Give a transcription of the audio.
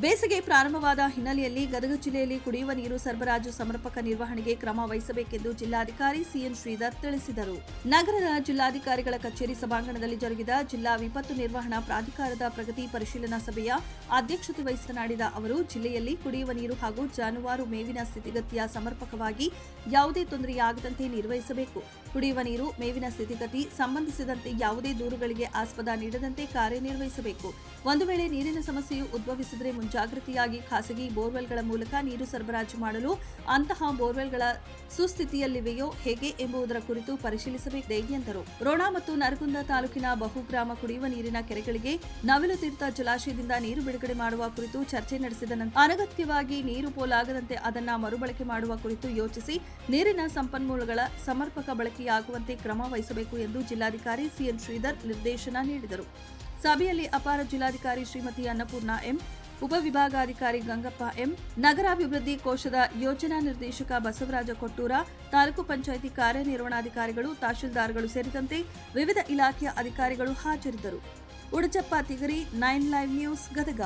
ಬೇಸಿಗೆ ಪ್ರಾರಂಭವಾದ ಹಿನ್ನೆಲೆಯಲ್ಲಿ ಗದಗ ಜಿಲ್ಲೆಯಲ್ಲಿ ಕುಡಿಯುವ ನೀರು ಸರಬರಾಜು ಸಮರ್ಪಕ ನಿರ್ವಹಣೆಗೆ ಕ್ರಮ ವಹಿಸಬೇಕೆಂದು ಜಿಲ್ಲಾಧಿಕಾರಿ ಸಿಎನ್ ಶ್ರೀಧರ್ ತಿಳಿಸಿದರು. ನಗರದ ಜಿಲ್ಲಾಧಿಕಾರಿಗಳ ಕಚೇರಿ ಸಭಾಂಗಣದಲ್ಲಿ ಜರುಗಿದ ಜಿಲ್ಲಾ ವಿಪತ್ತು ನಿರ್ವಹಣಾ ಪ್ರಾಧಿಕಾರದ ಪ್ರಗತಿ ಪರಿಶೀಲನಾ ಸಭೆಯ ಅಧ್ಯಕ್ಷತೆ ವಹಿಸಿ ಮಾತನಾಡಿದ ಅವರು, ಜಿಲ್ಲೆಯಲ್ಲಿ ಕುಡಿಯುವ ನೀರು ಹಾಗೂ ಜಾನುವಾರು ಮೇವಿನ ಸ್ಥಿತಿಗತಿಯ ಸಮರ್ಪಕವಾಗಿ ಯಾವುದೇ ತೊಂದರೆಯಾಗದಂತೆ ನಿರ್ವಹಿಸಬೇಕು. ಕುಡಿಯುವ ನೀರು, ಮೇವಿನ ಸ್ಥಿತಿಗತಿ ಸಂಬಂಧಿಸಿದಂತೆ ಯಾವುದೇ ದೂರುಗಳಿಗೆ ಆಸ್ಪದ ನೀಡದಂತೆ ಕಾರ್ಯನಿರ್ವಹಿಸಬೇಕು. ಒಂದು ವೇಳೆ ನೀರಿನ ಸಮಸ್ಯೆಯು ಉದ್ಭವಿಸಿದರೆ ಮುಂಜಾಗ್ರತೆಯಾಗಿ ಖಾಸಗಿ ಬೋರ್ವೆಲ್ಗಳ ಮೂಲಕ ನೀರು ಸರಬರಾಜು ಮಾಡಲು ಅಂತಹ ಬೋರ್ವೆಲ್ಗಳ ಸುಸ್ಥಿತಿಯಲ್ಲಿವೆಯೋ ಹೇಗೆ ಎಂಬುದರ ಕುರಿತು ಪರಿಶೀಲಿಸಬೇಕಿದೆ ಎಂದರು. ರೋಣ ಮತ್ತು ನರಗುಂದ ತಾಲೂಕಿನ ಬಹುಗ್ರಾಮ ಕುಡಿಯುವ ನೀರಿನ ಕೆರೆಗಳಿಗೆ ನವಿಲು ತೀರ್ಥ ಜಲಾಶಯದಿಂದ ನೀರು ಬಿಡುಗಡೆ ಮಾಡುವ ಕುರಿತು ಚರ್ಚೆ ನಡೆಸಿದ ನಂತರ ಅನಗತ್ಯವಾಗಿ ನೀರು ಪೋಲಾಗದಂತೆ ಅದನ್ನು ಮರುಬಳಕೆ ಮಾಡುವ ಕುರಿತು ಯೋಚಿಸಿ ನೀರಿನ ಸಂಪನ್ಮೂಲಗಳ ಸಮರ್ಪಕ ಬಳಕೆಯಾಗುವಂತೆ ಕ್ರಮ ವಹಿಸಬೇಕು ಎಂದು ಜಿಲ್ಲಾಧಿಕಾರಿ ಸಿಎನ್ ಶ್ರೀಧರ್ ನಿರ್ದೇಶನ ನೀಡಿದರು. ಸಭೆಯಲ್ಲಿ ಅಪರ ಜಿಲ್ಲಾಧಿಕಾರಿ ಶ್ರೀಮತಿ ಅನ್ನಪೂರ್ಣ ಎಂ, ಉಪವಿಭಾಗಾಧಿಕಾರಿ ಗಂಗಪ್ಪ ಎಂ, ನಗರಾಭಿವೃದ್ಧಿ ಕೋಶದ ಯೋಜನಾ ನಿರ್ದೇಶಕ ಬಸವರಾಜ ಕೊಟ್ಟೂರ, ತಾಲೂಕು ಪಂಚಾಯಿತಿ ಕಾರ್ಯನಿರ್ವಹಣಾಧಿಕಾರಿಗಳು, ತಹಶೀಲ್ದಾರ್ಗಳು ಸೇರಿದಂತೆ ವಿವಿಧ ಇಲಾಖೆಯ ಅಧಿಕಾರಿಗಳು ಹಾಜರಿದ್ದರು. ಉಡಚಪ್ಪ ತಿಗರಿ, 9 ಲೈವ್ ನ್ಯೂಸ್, ಗದಗ.